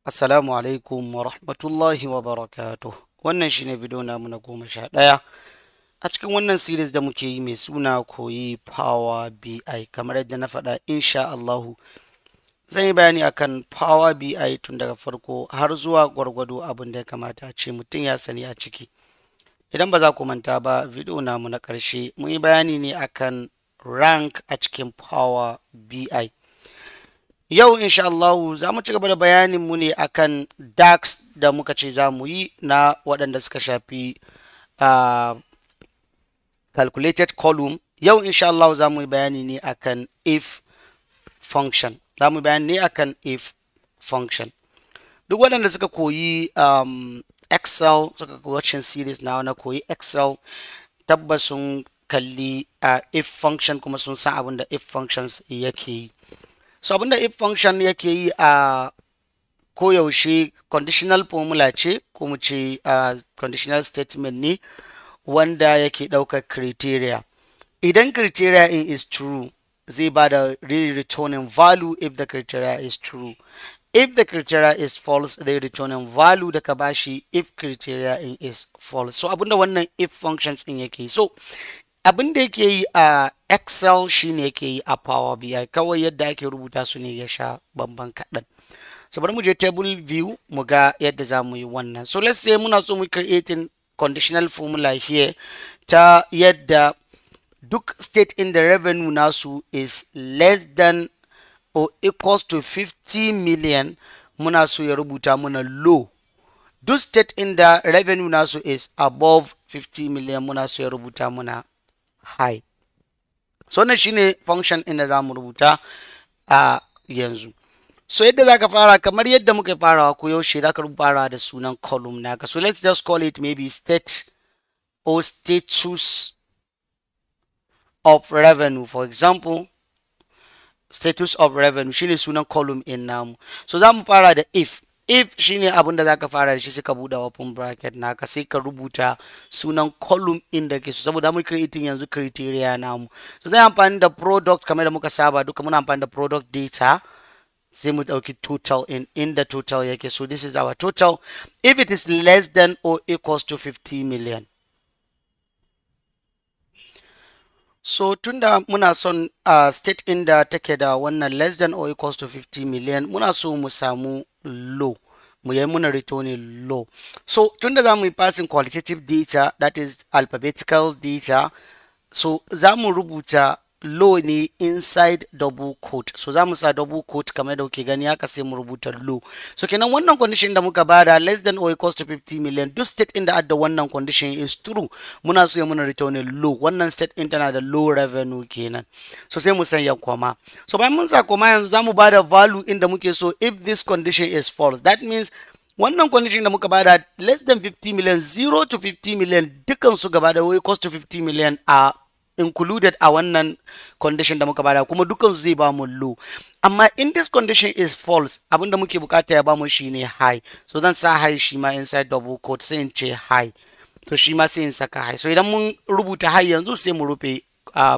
Assalamu alaikum wa rahmatullahi wa barakatuh. Wannan shine bidiyo namu na 11 a cikin wannan series da muke yi mai suna koyi Power BI. Kamar yadda na faɗa, insha Allahu zan yi bayani akan Power BI tun daga farko har zuwa gwargwado abin da ya kamata ce mutum ya sani a ciki. Idan ba za ku manta ba, bidiyo namu na ƙarshe mun yi bayani ne akan rank a cikin Power BI. Yau insha Allah za mu ci gaba da bayanin mu ne akan DAX da muka ce za mu yi na waɗanda suka shafi calculated column. Yau insha Allah za mu yi bayani ne akan if function. Za mu bayani ne akan if function. Duk waɗanda suka koyi Excel, suka watching series na koyi Excel, tabbas sun kalli if function kuma sun san abin da if functions yake yi. So abinda if function yake yi a koyaushe conditional formula ce ko mu ce conditional statement ne wanda yake ɗaukar criteria. Idan criteria in is true, zai ba da returning value if the criteria is true. If the criteria is false, they returning value da ka bashi if criteria in is false. So abinda wannan if functions in yake yi. So abin da yake yi a Excel shine yake yi a Power BI, kawai yadda ake rubuta su ne ya sha bamban kaɗan. So bari mu je table view mu ga yadda za mu yi wannan. So let's say muna so mu creating conditional formula here ta yadda duk state in the revenue nasu is less than or equals to 50 million, muna so ya rubuta muna low. Duk state in the revenue nasu is above 50 million, muna so ya rubuta muna high. So wannan shine function inda za mu rubuta a yanzu. So yadda za ka fara, kamar yadda muka farawa ko yaushe, za ka fara da sunan column naka. So let's just call it maybe state or status of revenue. For example, status of revenue shine sunan column in namu. So za mu fara da if shine abin da za ka fara da shi, sai ka buɗe open bracket naka, sai ka rubuta sunan column inda ke so, saboda mu creating yanzu criteria namu. So zai amfani da product kamar da muka saba, duka muna amfani da product data, sai mu ɗauki total inda total yake. So this is our total if it is less than or equals to 50 million. So tunda muna son state inda take da wannan less than or equals to 50 million, muna so mu samu low, mu yi muna returning low. So tunda za mu yi passing qualitative data, that is alphabetical data, so za mu rubuta low ne inside double quote. So za mu sa double quote kamar da kuke gani haka, sai mu rubuta low. So kenan wannan condition da muka bada less than or equals to 50 million, duk state inda adda wannan condition is true, muna so ya muna returning low. Wannan state in tana da low revenue kenan. So sai mu sanya comma. So bayan mun sa comma, yanzu za mu bada value inda muke so if this condition is false. That means wannan condition da muka bada less than 50 million, 0 to 50 million, dukan su gaba da equals to 50 million are included a wannan condition da muka bada, kuma dukan su zai ba mu low. Amma in this condition is false, abinda muke bukata ya ba mu shine high. So zan sa high shi ma inside double quote, sai in ce high. So shi ma sai in saka high. So idan mun rubuta high yanzu, sai mu rufe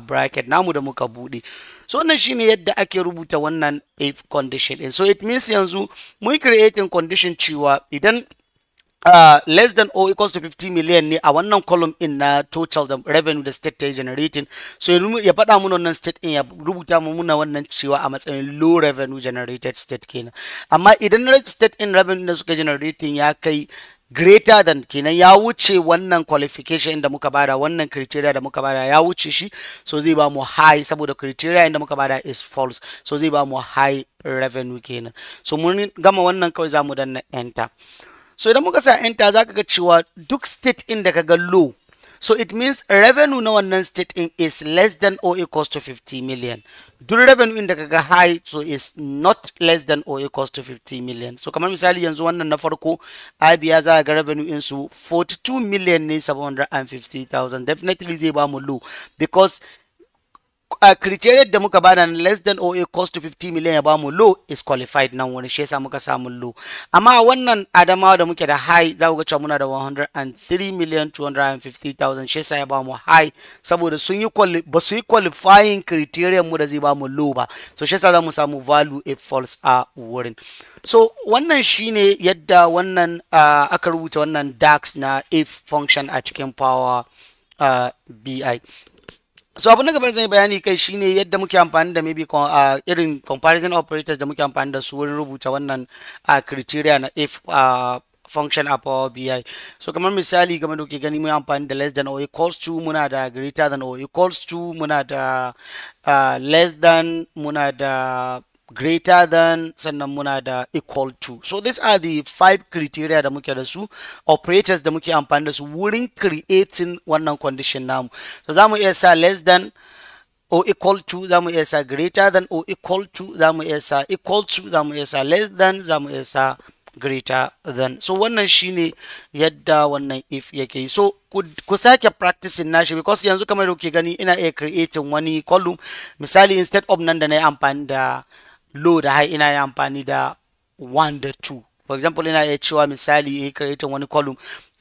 bracket namu da muka bude. So wannan shine yadda ake rubuta wannan if condition din. So it means yanzu mun creating condition cewa idan less than or equals to 50 million ne a wannan column in na total the revenue da state ta generating. So ya faɗa mun wannan state in ya rubuta mu muna wannan cewa a matsayin low revenue generated state kenan. Amma idan state in revenue da suka generating ya kai greater than, kenan ya wuce wannan qualification da muka bada, wannan criteria da muka bada ya wuce shi, so zai ba mu high, saboda criteria inda muka bada is false, so zai ba mu high revenue kenan. So mun gama wannan, kawai za mu danna enter. So idan muka sa enter, za ka ga cewa duk state in da ka ga low, so it means revenue na wannan state in is less than or equals to 50 million. Duk revenue in da ka ga high, so is not less than or equals to 50 million. So kamar misali yanzu wannan na farko, IBA za ga revenue in su 42 million ne 750,000. Definitely zai ba mu low, because criteria da muka bada less than or equals to 50 million ya bamu low is qualified nan wani shi yasa muka samu low. Amma wannan adamawa da muke da high za ku ga cewa muna da 103,250,000 shi yasa ya bamu high saboda sun yi ba su yi qualifying criteria mu da zai bamu low ba, so shi yasa za mu samu value if false a wurin. So wannan shine yadda wannan aka rubuta wannan DAX na if function a cikin PowerBI. So abin da gaban zai bayani kai shine yadda muke amfani da maybe irin comparison operators da muke amfani da su wurin rubuta wannan criteria na if function a PowerBI. So kamar misali game da kuke gani mun amfani da less than or equals to, muna da greater than or equals to, muna da less than, muna da greater than, sannan muna da equal to. So these are the 5 criteria da muke da su, operators da muke amfani da su wurin creating wannan condition namu. So za mu iya sa less than or equal to, za mu iya sa greater than or equal to, za mu iya sa equal to, za mu iya sa less than, za mu iya sa greater than. So wannan shine yadda wannan if yake. So ku sake practicing nashi because yanzu kamar da kuke gani ina iya creating wani column. Misali instead of nan da na yi amfani da low da high, ina yi amfani da 1 da 2. For example, ina iya cewa misali creating wani column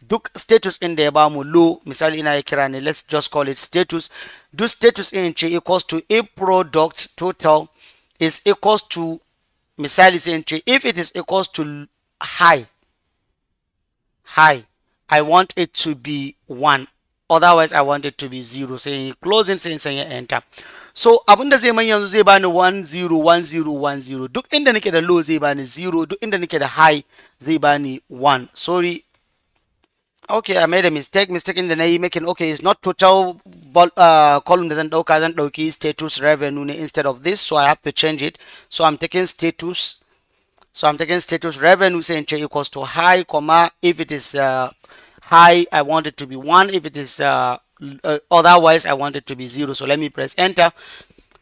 duk status in da ya bamu low, misali ina iya kira ne, let's just call it status. Duk status in ce equals to if product total is equals to, misali sai in ce if it is equals to high, I want it to be 1, otherwise I want it to be 0. Sai closing, sai in sanya enter. So abunda zai man yanzu zai bani 10 10 10. Duk inda nake da low zai bani 0, duk inda nake da high zai bani 1. Sorry, okay, I made a mistake in da nayi making. Okay, it's not total column da zan dauki status revenue ne instead of this, so I have to change it. So I'm taking status, revenue, saying equals to high, comma, if it is high I want it to be 1, if it is otherwise I want it to be 0. So let me press enter.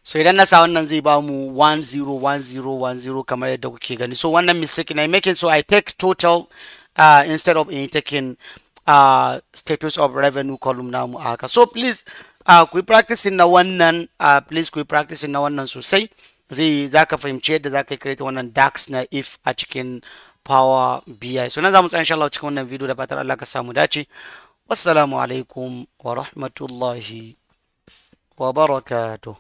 So idan na sa wannan zai ba mu 10 10 10 kamar yadda kuke gani. So wannan mistake I making, so I take total instead of taking status of revenue column namu haka. So please ku practicing na wannan, sosai. Zaka fahimci yadda zaka create wannan DAX na if a cikin PowerBI. So nan zamu tsaya insha Allah cikin wannan video da fatar Allah ka samu dace. Wassalamu alaikum wa rahmatullahi wa barakatuh.